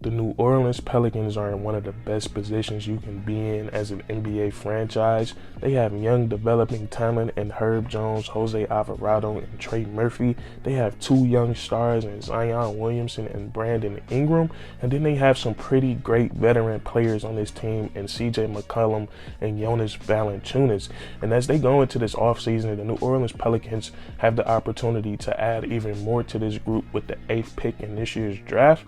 The New Orleans Pelicans are in one of the best positions you can be in as an NBA franchise. They have young developing talent in Herb Jones, Jose Alvarado, and Trey Murphy. They have two young stars in Zion Williamson and Brandon Ingram. And then they have some pretty great veteran players on this team in CJ McCollum and Jonas Valanciunas. And as they go into this offseason, the New Orleans Pelicans have the opportunity to add even more to this group with the 8th pick in this year's draft.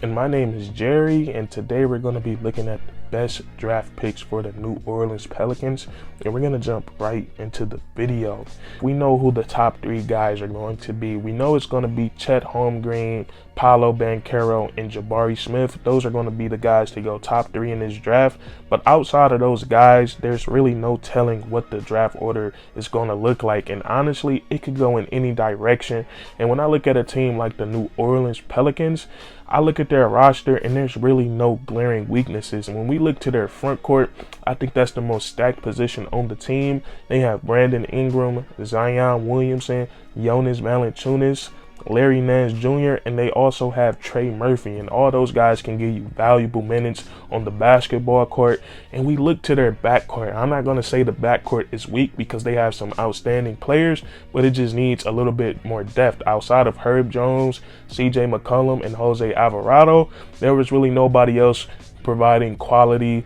And my name is Jerry, and today we're going to be looking at the best draft picks for the New Orleans Pelicans, and we're going to jump right into the video. We know who the top 3 guys are going to be. We know it's going to be Chet Holmgren, Paolo Banchero, and Jabari Smith. Those are going to be the guys to go top 3 in this draft, but outside of those guys, there's really no telling what the draft order is going to look like, and honestly, it could go in any direction. And when I look at a team like the New Orleans Pelicans, I look at their roster and there's really no glaring weaknesses. And when we look to their front court, I think that's the most stacked position on the team. They have Brandon Ingram, Zion Williamson, Jonas Valanciunas, Larry Nance Jr., and they also have Trey Murphy, and all those guys can give you valuable minutes on the basketball court. And we look to their backcourt. I'm not going to say the backcourt is weak because they have some outstanding players, but it just needs a little bit more depth. Outside of Herb Jones, CJ McCollum, and Jose Alvarado, there was really nobody else providing quality,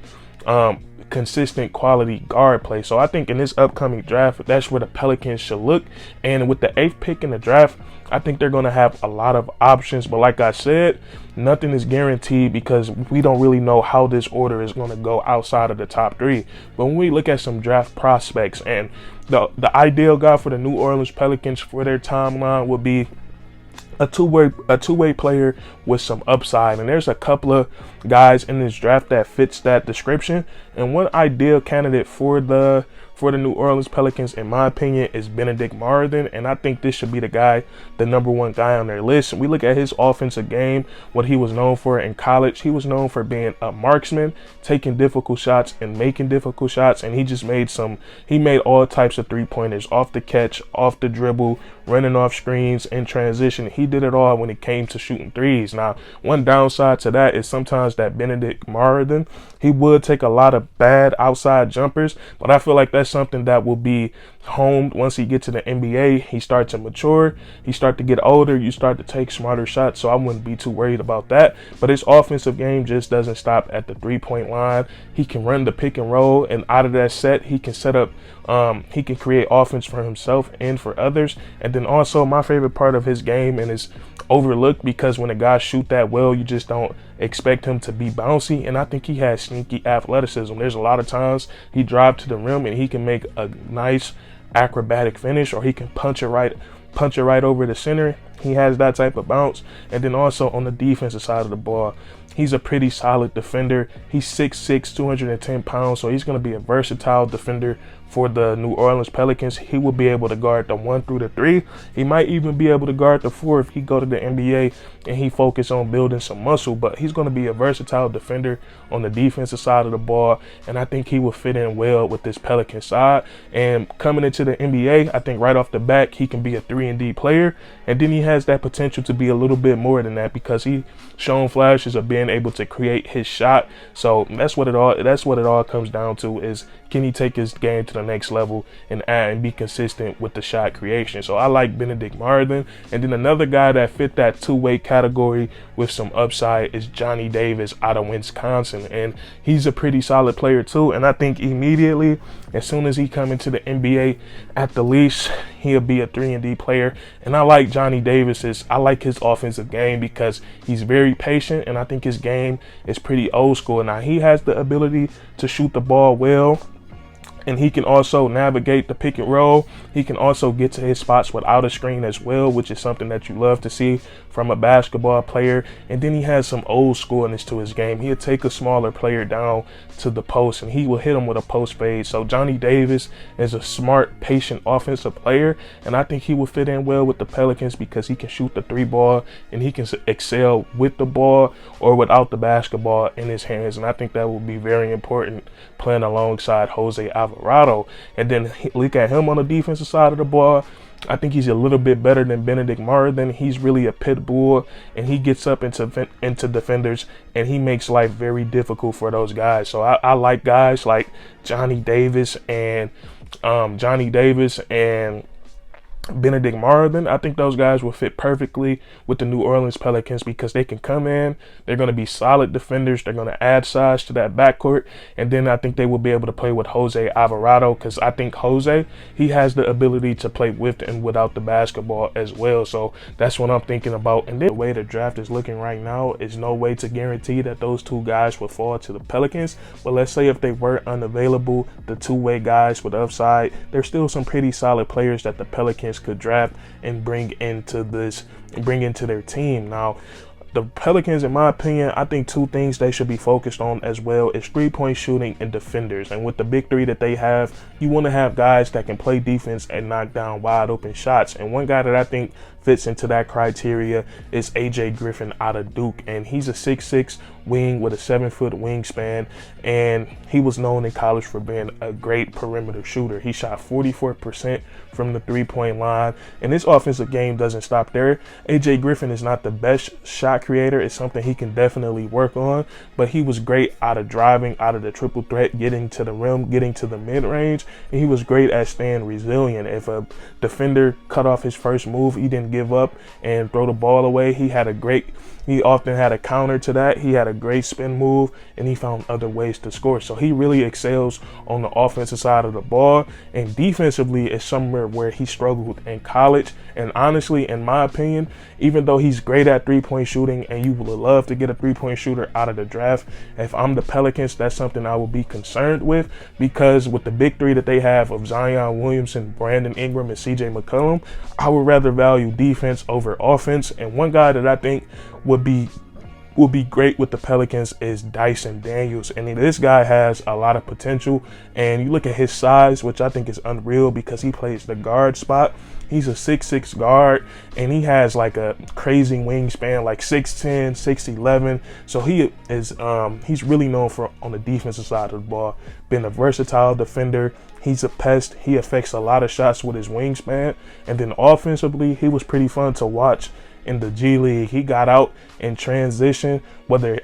consistent quality guard play. So I think in this upcoming draft, that's where the Pelicans should look. And with the 8th pick in the draft, I think they're going to have a lot of options. But like I said, nothing is guaranteed because we don't really know how this order is going to go outside of the top 3. But when we look at some draft prospects, and the ideal guy for the New Orleans Pelicans for their timeline would be a two-way player with some upside. And there's a couple of guys in this draft that fits that description. And one ideal candidate for the New Orleans Pelicans, in my opinion, is Benedict Mathurin, and I think this should be the guy, the #1 guy on their list. We look at his offensive game, what he was known for in college. He was known for being a marksman, taking difficult shots and making difficult shots, and he made all types of three-pointers, off the catch, off the dribble, running off screens, in transition. He did it all when it came to shooting threes. Now, one downside to that is sometimes that Benedict Mathurin, he would take a lot of bad outside jumpers, but I feel like that's something that will be honed once he gets to the NBA. He starts to mature, he starts to get older, you start to take smarter shots, so I wouldn't be too worried about that. But his offensive game just doesn't stop at the 3-point line. He can run the pick and roll, and out of that set, he can set up, he can create offense for himself and for others. And then also my favorite part of his game, and it's overlooked because when a guy shoot that well, you just don't expect him to be bouncy, and I think he has sneaky athleticism. There's a lot of times he drives to the rim and he can make a nice acrobatic finish, or he can punch it right over the center. He has that type of bounce. And then also on the defensive side of the ball, he's a pretty solid defender. He's 6'6", 210 pounds, so he's going to be a versatile defender for the New Orleans Pelicans. He will be able to guard the 1 through the 3. He might even be able to guard the 4 if he go to the NBA and he focus on building some muscle. But he's going to be a versatile defender on the defensive side of the ball, and I think he will fit in well with this Pelican side. And coming into the NBA, I think right off the bat he can be a 3-and-D player, and then he has that potential to be a little bit more than that because he shown flashes of being able to create his shot. So that's what it all comes down to, is can he take his game to the next level and be consistent with the shot creation. So I like Benedict Mathurin. And then another guy that fit that two-way category with some upside is Johnny Davis out of Wisconsin, and he's a pretty solid player too. And I think immediately, as soon as he come into the NBA at the least, he'll be a 3-and-D player. And I like Johnny Davis's, I like his offensive game because he's very patient, and I think his game is pretty old school. Now, he has the ability to shoot the ball well, and he can also navigate the pick and roll. He can also get to his spots without a screen as well, which is something that you love to see from a basketball player. And then he has some old schoolness to his game. He'll take a smaller player down to the post and he will hit him with a post fade. So Johnny Davis is a smart, patient offensive player, and I think he will fit in well with the Pelicans because he can shoot the 3 ball and he can excel with the ball or without the basketball in his hands. And I think that will be very important playing alongside Jose Alvarado. And then look at him on the defensive side of the ball. I think he's a little bit better than Benedict Mathurin. He's really a pit bull, and he gets up into defenders, and he makes life very difficult for those guys. So I like guys like Johnny Davis and Benedict Mathurin. I think those guys will fit perfectly with the New Orleans Pelicans because they can come in, they're going to be solid defenders, they're going to add size to that backcourt, and then I think they will be able to play with Jose Alvarado because I think Jose, he has the ability to play with and without the basketball as well. So that's what I'm thinking about. And then the way the draft is looking right now is no way to guarantee that those two guys will fall to the Pelicans. But let's say if they were unavailable, the two-way guys with upside, there's still some pretty solid players that the Pelicans could draft and bring into their team. Now, the Pelicans, in my opinion, I think two things they should be focused on as well is three-point shooting and defenders. And with the big three that they have, you want to have guys that can play defense and knock down wide open shots. And one guy that I think fits into that criteria is AJ Griffin out of Duke, and he's a 6'6" wing with a 7-foot wingspan, and he was known in college for being a great perimeter shooter. He shot 44% from the three-point line, and his offensive game doesn't stop there. AJ Griffin is not the best shot creator. It's something he can definitely work on, but he was great out of driving, out of the triple threat, getting to the rim, getting to the mid-range, and he was great at staying resilient. If a defender cut off his first move, he didn't give up and throw the ball away. He often had a counter to that. He had a great spin move, and he found other ways to score. So he really excels on the offensive side of the ball, and defensively is somewhere where he struggled in college. And honestly, in my opinion, even though he's great at three-point shooting, and you would love to get a three-point shooter out of the draft, if I'm the Pelicans, that's something I would be concerned with, because with the big three that they have of Zion Williamson, Brandon Ingram, and CJ McCollum, I would rather value defense over offense. And one guy that I think would be great with the Pelicans is Dyson Daniels, and this guy has a lot of potential. And you look at his size, which I think is unreal because he plays the guard spot. He's a 6'6" guard, and he has like a crazy wingspan, like 6'10", 6'11". So he's really known for, on the defensive side of the ball, being a versatile defender. He's a pest. He affects a lot of shots with his wingspan. And then offensively, he was pretty fun to watch in the G League. He got out in transition. Whether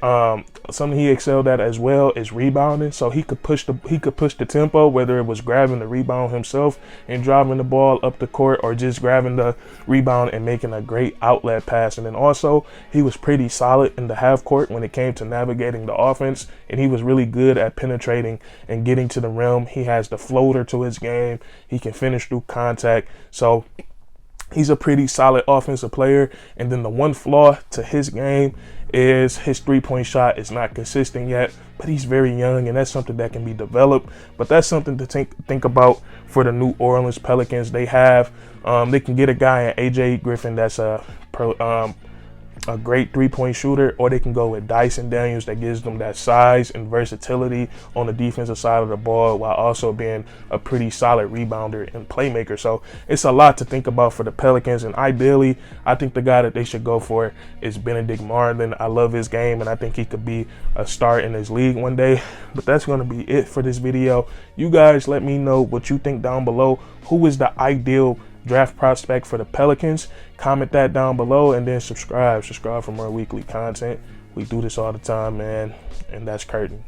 something he excelled at as well is rebounding. So he could push the tempo, whether it was grabbing the rebound himself and driving the ball up the court, or just grabbing the rebound and making a great outlet pass. And then also he was pretty solid in the half court when it came to navigating the offense, and he was really good at penetrating and getting to the rim. He has the floater to his game. He can finish through contact. So he's a pretty solid offensive player. And then the one flaw to his game is his three-point shot is not consistent yet, but he's very young, and that's something that can be developed. But that's something to think about for the New Orleans Pelicans. They can get a guy in AJ Griffin that's a great three-point shooter, or they can go with Dyson Daniels that gives them that size and versatility on the defensive side of the ball while also being a pretty solid rebounder and playmaker. So it's a lot to think about for the Pelicans, and ideally I think the guy that they should go for is Benedict Mathurin. I love his game, and I think he could be a star in this league one day. But that's going to be it for this video. You guys let me know what you think down below. Who is the ideal draft prospect for the Pelicans? Comment that down below, and then subscribe for more weekly content. We do this all the time, man, and that's curtains.